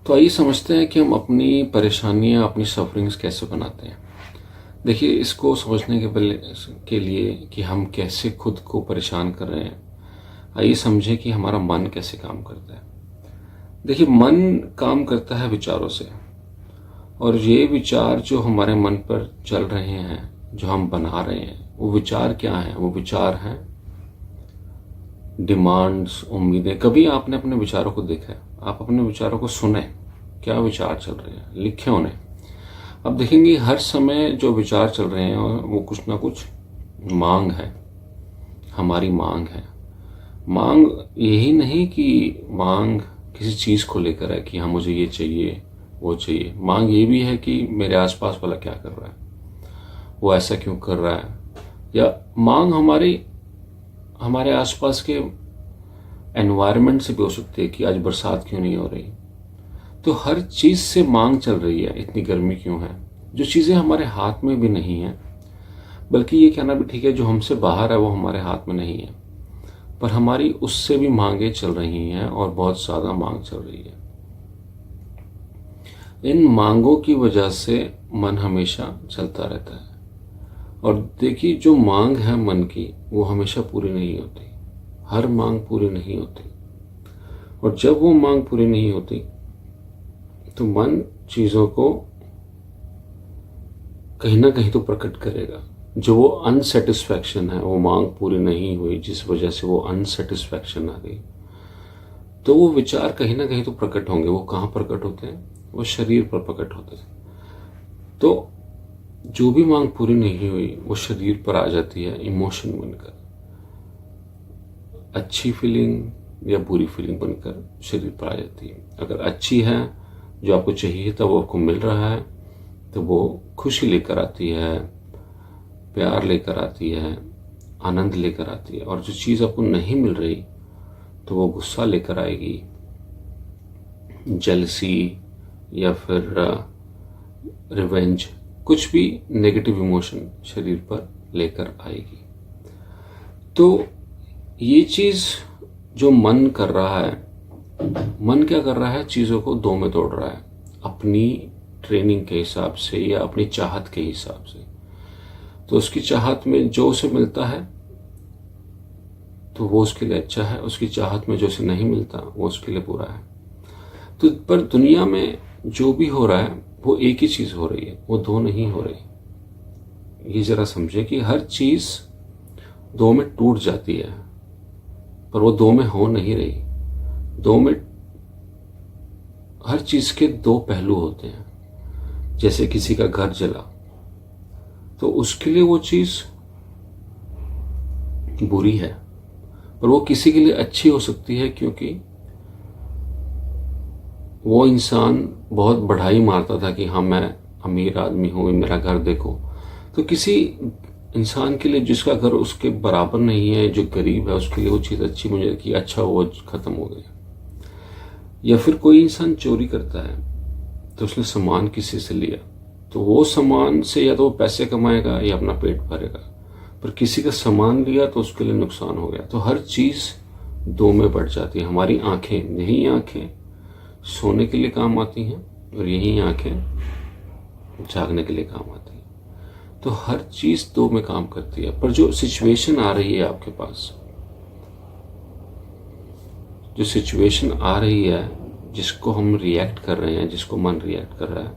तो आइए समझते हैं कि हम अपनी परेशानियां, अपनी सफरिंग्स कैसे बनाते हैं। देखिए, इसको समझने के लिए कि हम कैसे खुद को परेशान कर रहे हैं, आइए समझें कि हमारा मन कैसे काम करता है। देखिए, मन काम करता है विचारों से, और ये विचार जो हमारे मन पर चल रहे हैं, जो हम बना रहे हैं, वो विचार क्या हैं? वो विचार हैं डिमांड्स, उम्मीदें। कभी आपने अपने विचारों को देखा है? आप अपने विचारों को सुने, क्या विचार चल रहे हैं, लिखे उन्हें। अब देखेंगे हर समय जो विचार चल रहे हैं वो कुछ ना कुछ मांग है, हमारी मांग है। मांग यही नहीं कि मांग किसी चीज़ को लेकर है कि हाँ मुझे ये चाहिए, वो चाहिए। मांग ये भी है कि मेरे आसपास वाला क्या कर रहा है, वो ऐसा क्यों कर रहा है। या मांग हमारे आसपास के एनवायरनमेंट से भी हो सकती है कि आज बरसात क्यों नहीं हो रही। तो हर चीज़ से मांग चल रही है, इतनी गर्मी क्यों है। जो चीज़ें हमारे हाथ में भी नहीं है, बल्कि ये कहना भी ठीक है, जो हमसे बाहर है वो हमारे हाथ में नहीं है, पर हमारी उससे भी मांगे चल रही हैं, और बहुत ज़्यादा मांग चल रही है। इन मांगों की वजह से मन हमेशा चलता रहता है। और देखिए, जो मांग है मन की, वो हमेशा पूरी नहीं होती। हर मांग पूरी नहीं होती, और जब वो मांग पूरी नहीं होती तो मन चीज़ों को कहीं ना कहीं तो प्रकट करेगा। जो वो अनसेटिस्फैक्शन है, वो मांग पूरी नहीं हुई जिस वजह से वो अनसेटिस्फैक्शन आ गई, तो वो विचार कहीं ना कहीं तो प्रकट होंगे। वो कहाँ प्रकट होते हैं? वो शरीर पर प्रकट होते हैं। तो जो भी मांग पूरी नहीं हुई वो शरीर पर आ जाती है इमोशन बनकर, अच्छी फीलिंग या बुरी फीलिंग बनकर शरीर पर आ जाती है। अगर अच्छी है, जो आपको चाहिए था वो आपको मिल रहा है, तो वो खुशी लेकर आती है, प्यार लेकर आती है, आनंद लेकर आती है। और जो चीज़ आपको नहीं मिल रही, तो वो गुस्सा लेकर आएगी, जेलसी, या फिर रिवेंज, कुछ भी नेगेटिव इमोशन शरीर पर लेकर आएगी। तो ये चीज़ जो मन कर रहा है, मन क्या कर रहा है? चीज़ों को दो में तोड़ रहा है, अपनी ट्रेनिंग के हिसाब से या अपनी चाहत के हिसाब से। तो उसकी चाहत में जो उसे मिलता है तो वो उसके लिए अच्छा है, उसकी चाहत में जो उसे नहीं मिलता वो उसके लिए बुरा है। तो पर दुनिया में जो भी हो रहा है वो एक ही चीज़ हो रही है, वो दो नहीं हो रही। ये जरा समझे कि हर चीज़ दो में टूट जाती है, पर वो दो में हो नहीं रही। दो में हर चीज़ के दो पहलू होते हैं। जैसे किसी का घर जला, तो उसके लिए वो चीज़ बुरी है, पर वो किसी के लिए अच्छी हो सकती है, क्योंकि वो इंसान बहुत बढ़ाई मारता था कि हाँ मैं अमीर आदमी हूँ, मेरा घर देखो। तो किसी इंसान के लिए जिसका घर उसके बराबर नहीं है, जो गरीब है, उसके लिए वो चीज़ अच्छी मुझे कि अच्छा वो ख़त्म हो गया। या फिर कोई इंसान चोरी करता है, तो उसने सामान किसी से लिया, तो वो सामान से या तो वो पैसे कमाएगा या अपना पेट भरेगा, पर किसी का सामान लिया तो उसके लिए नुकसान हो गया। तो हर चीज़ दो में बढ़ जाती है। हमारी आंखें, यही आंखें सोने के लिए काम आती हैं, और यही आंखें जागने के लिए काम आती हैं। तो हर चीज़ दो में काम करती है। पर जो सिचुएशन आ रही है आपके पास, जो सिचुएशन आ रही है, जिसको हम रिएक्ट कर रहे हैं, जिसको मन रिएक्ट कर रहा है,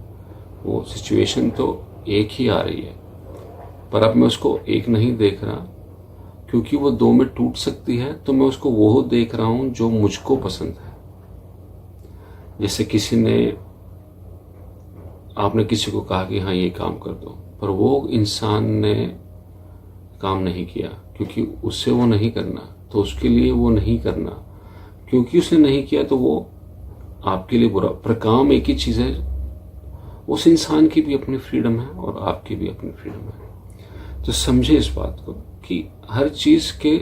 वो सिचुएशन तो एक ही आ रही है, पर अब मैं उसको एक नहीं देख रहा, क्योंकि वो दो में टूट सकती है। तो मैं उसको वो देख रहा हूँ जो मुझको पसंद है। जैसे आपने किसी को कहा कि हाँ ये काम कर दो, पर वो इंसान ने काम नहीं किया, क्योंकि उससे वो नहीं करना, तो उसके लिए वो नहीं करना, क्योंकि उसने नहीं किया तो वो आपके लिए बुरा। पर काम एक ही चीज़ है, उस इंसान की भी अपनी फ्रीडम है और आपकी भी अपनी फ्रीडम है। तो समझे इस बात को कि हर चीज़ के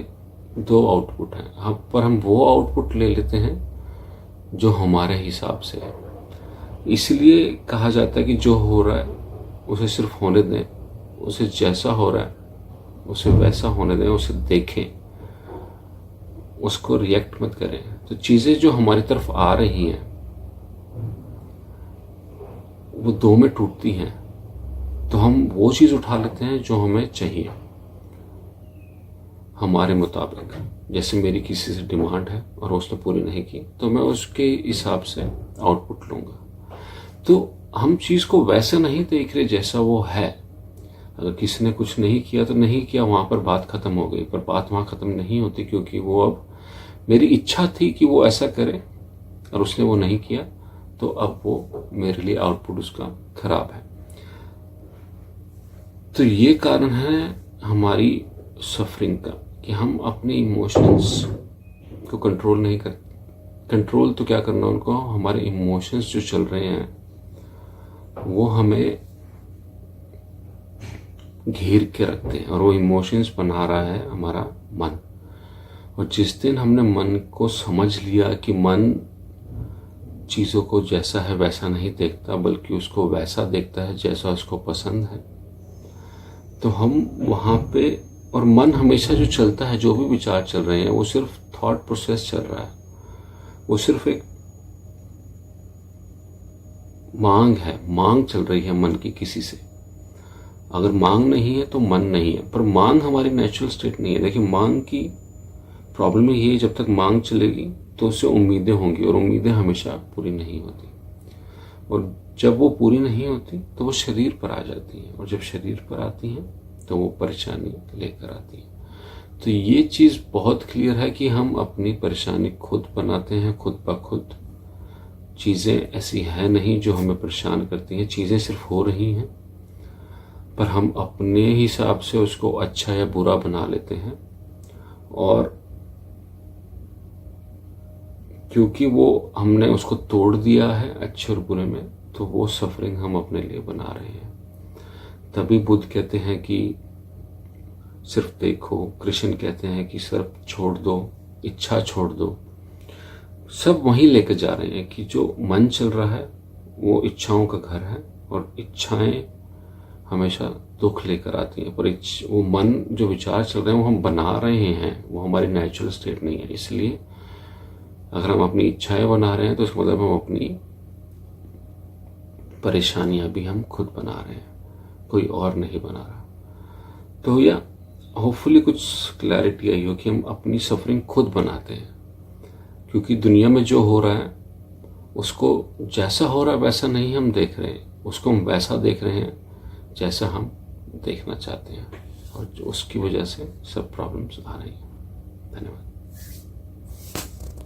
दो आउटपुट हैं, पर हम वो आउटपुट ले लेते हैं जो हमारे हिसाब से है। इसलिए कहा जाता है कि जो हो रहा है उसे सिर्फ होने दें, उसे जैसा हो रहा है उसे वैसा होने दें, उसे देखें, उसको रिएक्ट मत करें। तो चीज़ें जो हमारी तरफ आ रही हैं वो दो में टूटती हैं तो हम वो चीज़ उठा लेते हैं जो हमें चाहिए हमारे मुताबिक। जैसे मेरी किसी से डिमांड है और उसने पूरी नहीं की तो मैं उसके हिसाब से आउटपुट लूँगा। तो हम चीज़ को वैसे नहीं देख रहे जैसा वो है। अगर किसी ने कुछ नहीं किया तो नहीं किया, वहाँ पर बात ख़त्म हो गई। पर बात वहाँ ख़त्म नहीं होती, क्योंकि वो अब मेरी इच्छा थी कि वो ऐसा करे और उसने वो नहीं किया, तो अब वो मेरे लिए आउटपुट उसका खराब है। तो ये कारण है हमारी सफरिंग का कि हम अपने इमोशंस को कंट्रोल नहीं कर। कंट्रोल तो क्या करना उनको, हमारे इमोशंस जो चल रहे हैं वो हमें घेर के रखते हैं, और वो इमोशंस बना रहा है हमारा मन। और जिस दिन हमने मन को समझ लिया कि मन चीज़ों को जैसा है वैसा नहीं देखता, बल्कि उसको वैसा देखता है जैसा उसको पसंद है, तो हम वहाँ पे, और मन हमेशा जो चलता है, जो भी विचार चल रहे हैं, वो सिर्फ थॉट प्रोसेस चल रहा है, वो सिर्फ एक मांग है, मांग चल रही है मन की किसी से। अगर मांग नहीं है तो मन नहीं है, पर मांग हमारी नेचुरल स्टेट नहीं है। देखिए, मांग की प्रॉब्लम ये है, जब तक मांग चलेगी तो उससे उम्मीदें होंगी, और उम्मीदें हमेशा पूरी नहीं होती, और जब वो पूरी नहीं होती तो वो शरीर पर आ जाती हैं, और जब शरीर पर आती हैं तो वो परेशानी लेकर आती है। तो ये चीज़ बहुत क्लियर है कि हम अपनी परेशानी खुद बनाते हैं, खुद ब खुद। चीज़ें ऐसी हैं नहीं जो हमें परेशान करती हैं, चीज़ें सिर्फ हो रही हैं, पर हम अपने हिसाब से उसको अच्छा या बुरा बना लेते हैं। और क्योंकि वो हमने उसको तोड़ दिया है अच्छे और बुरे में, तो वो सफरिंग हम अपने लिए बना रहे हैं। तभी बुद्ध कहते हैं कि सिर्फ देखो, कृष्ण कहते हैं कि सिर्फ छोड़ दो, इच्छा छोड़ दो। सब वहीं लेकर जा रहे हैं कि जो मन चल रहा है वो इच्छाओं का घर है, और इच्छाएं हमेशा दुख लेकर आती हैं। पर वो मन, जो विचार चल रहे हैं, वो हम बना रहे हैं, वो हमारी नेचुरल स्टेट नहीं है। इसलिए अगर हम अपनी इच्छाएं बना रहे हैं तो इसका मतलब हम अपनी परेशानियां भी हम खुद बना रहे हैं, कोई और नहीं बना रहा। तो या होपफुली कुछ क्लैरिटी आई हो कि हम अपनी सफरिंग खुद बनाते हैं, क्योंकि दुनिया में जो हो रहा है उसको जैसा हो रहा है वैसा नहीं हम देख रहे हैं, उसको हम वैसा देख रहे हैं जैसा हम देखना चाहते हैं, और उसकी वजह से सब प्रॉब्लम्स आ रही हैं। धन्यवाद।